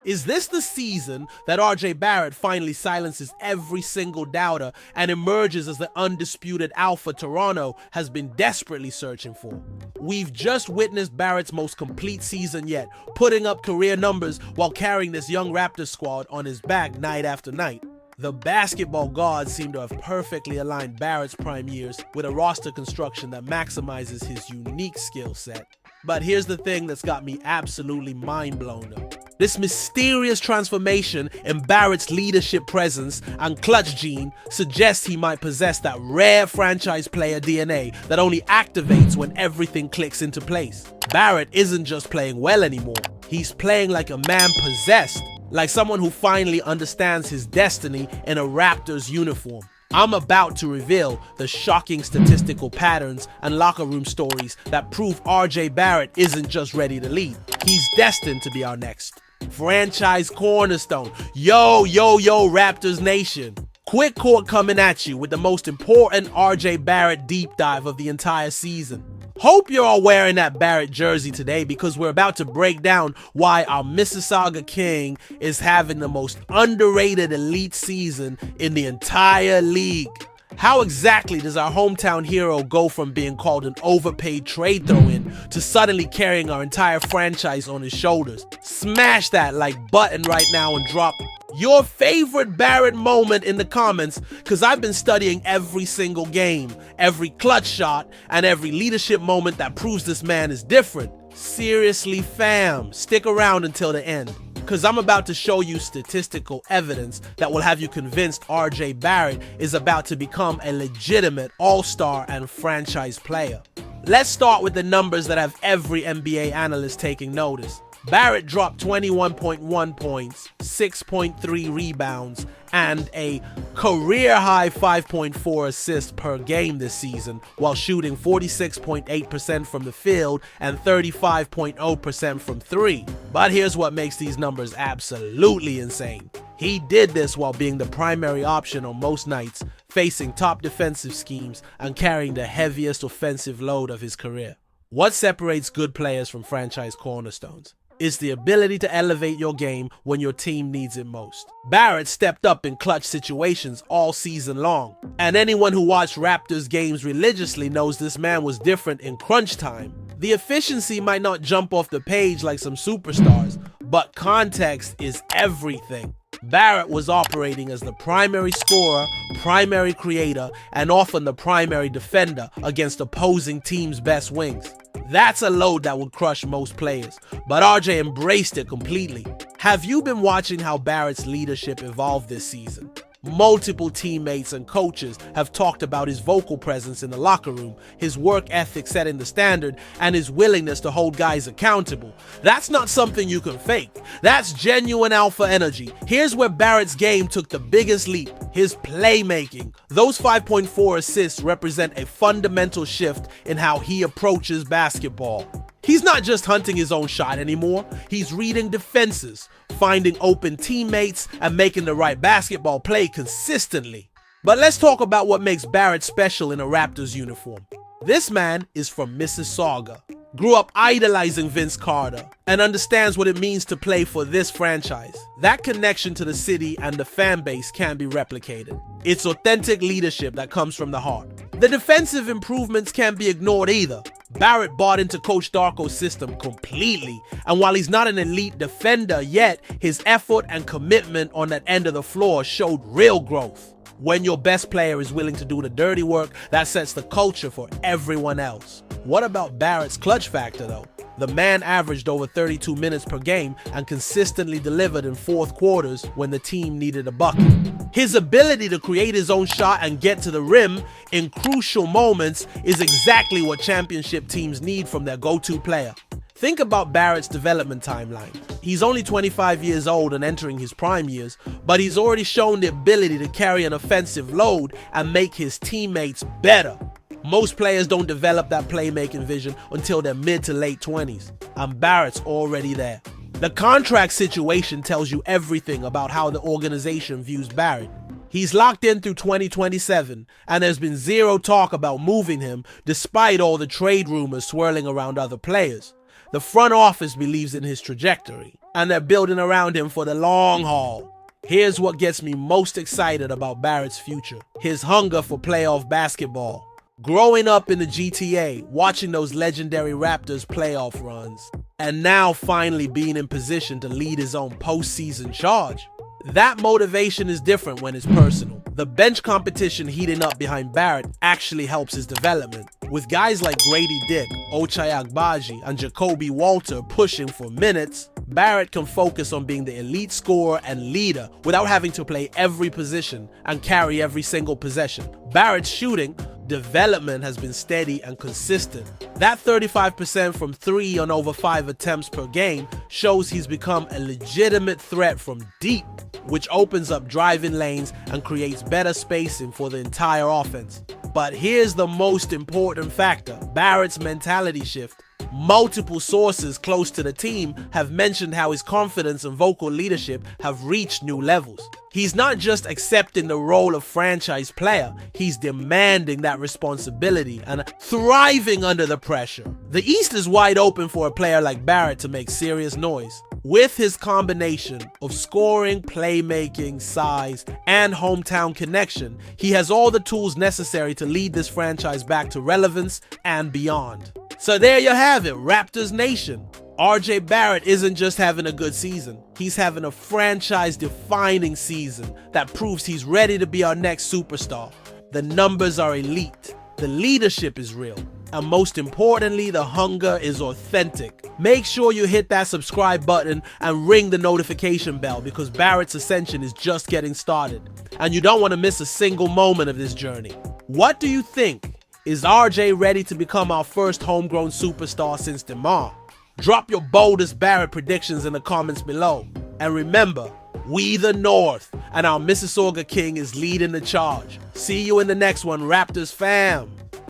Is this the season that RJ Barrett finally silences every single doubter and emerges as the undisputed alpha Toronto has been desperately searching for? We've just witnessed Barrett's most complete season yet, putting up career numbers while carrying this young Raptors squad on his back night after night. The basketball gods seem to have perfectly aligned Barrett's prime years with a roster construction that maximizes his unique skill set. But here's the thing that's got me absolutely mind blown though. This mysterious transformation in Barrett's leadership presence and clutch gene suggests he might possess that rare franchise player DNA that only activates when everything clicks into place. Barrett isn't just playing well anymore, he's playing like a man possessed, like someone who finally understands his destiny in a Raptors uniform. I'm about to reveal the shocking statistical patterns and locker room stories that prove RJ Barrett isn't just ready to lead, he's destined to be our next franchise cornerstone. Yo, Raptors Nation. Quick court coming at you with the most important RJ Barrett deep dive of the entire season. Hope you're all wearing that Barrett jersey today because we're about to break down why our Mississauga King is having the most underrated elite season in the entire league. How exactly does our hometown hero go from being called an overpaid trade throw-in to suddenly carrying our entire franchise on his shoulders? Smash that like button right now and drop your favorite Barrett moment in the comments, because I've been studying every single game, every clutch shot, and every leadership moment that proves this man is different. Seriously fam, stick around until the end, because I'm about to show you statistical evidence that will have you convinced RJ Barrett is about to become a legitimate all-star and franchise player. Let's start with the numbers that have every NBA analyst taking notice. Barrett dropped 21.1 points, 6.3 rebounds, and a career-high 5.4 assists per game this season, while shooting 46.8% from the field and 35.0% from three. But here's what makes these numbers absolutely insane. He did this while being the primary option on most nights, facing top defensive schemes and carrying the heaviest offensive load of his career. What separates good players from franchise cornerstones? It's the ability to elevate your game when your team needs it most. Barrett stepped up in clutch situations all season long, and anyone who watched Raptors games religiously knows this man was different in crunch time. The efficiency might not jump off the page like some superstars, but context is everything. Barrett was operating as the primary scorer, primary creator, and often the primary defender against opposing teams' best wings. That's a load that would crush most players, but RJ embraced it completely. Have you been watching how Barrett's leadership evolved this season? Multiple teammates and coaches have talked about his vocal presence in the locker room, his work ethic setting the standard, and his willingness to hold guys accountable. That's not something you can fake. That's genuine alpha energy. Here's where Barrett's game took the biggest leap: his playmaking. Those 5.4 assists represent a fundamental shift in how he approaches basketball. He's not just hunting his own shot anymore, he's reading defenses, finding open teammates, and making the right basketball play consistently. But let's talk about what makes Barrett special in a Raptors uniform. This man is from Mississauga, grew up idolizing Vince Carter, and understands what it means to play for this franchise. That connection to the city and the fan base can't be replicated. It's authentic leadership that comes from the heart. The defensive improvements can't be ignored either. Barrett bought into Coach Darko's system completely, and while he's not an elite defender yet, his effort and commitment on that end of the floor showed real growth. When your best player is willing to do the dirty work, that sets the culture for everyone else. What about Barrett's clutch factor though? The man averaged over 32 minutes per game and consistently delivered in fourth quarters when the team needed a bucket. His ability to create his own shot and get to the rim in crucial moments is exactly what championship teams need from their go-to player. Think about Barrett's development timeline. He's only 25 years old and entering his prime years, but he's already shown the ability to carry an offensive load and make his teammates better. Most players don't develop that playmaking vision until their mid to late 20s, and Barrett's already there. The contract situation tells you everything about how the organization views Barrett. He's locked in through 2027, and there's been zero talk about moving him despite all the trade rumors swirling around other players. The front office believes in his trajectory, and they're building around him for the long haul. Here's what gets me most excited about Barrett's future: his hunger for playoff basketball. Growing up in the GTA, watching those legendary Raptors playoff runs, and now finally being in position to lead his own postseason charge. That motivation is different when it's personal. The bench competition heating up behind Barrett actually helps his development. With guys like Grady Dick, Ochai Agbaji, and Jacoby Walter pushing for minutes, Barrett can focus on being the elite scorer and leader without having to play every position and carry every single possession. Barrett's shooting development has been steady and consistent. That 35% from 3 on over 5 attempts per game shows he's become a legitimate threat from deep, which opens up driving lanes and creates better spacing for the entire offense. But here's the most important factor: Barrett's mentality shift. Multiple sources close to the team have mentioned how his confidence and vocal leadership have reached new levels. He's not just accepting the role of franchise player, he's demanding that responsibility and thriving under the pressure. The East is wide open for a player like Barrett to make serious noise. With his combination of scoring, playmaking, size, and hometown connection, he has all the tools necessary to lead this franchise back to relevance and beyond. So there you have it, Raptors Nation. RJ Barrett isn't just having a good season, he's having a franchise-defining season that proves he's ready to be our next superstar. The numbers are elite, the leadership is real, and most importantly, the hunger is authentic. Make sure you hit that subscribe button and ring the notification bell, because Barrett's ascension is just getting started, and you don't want to miss a single moment of this journey. What do you think? Is RJ ready to become our first homegrown superstar since DeMar? Drop your boldest Barrett predictions in the comments below. And remember, we the North, and our Mississauga King is leading the charge. See you in the next one, Raptors fam.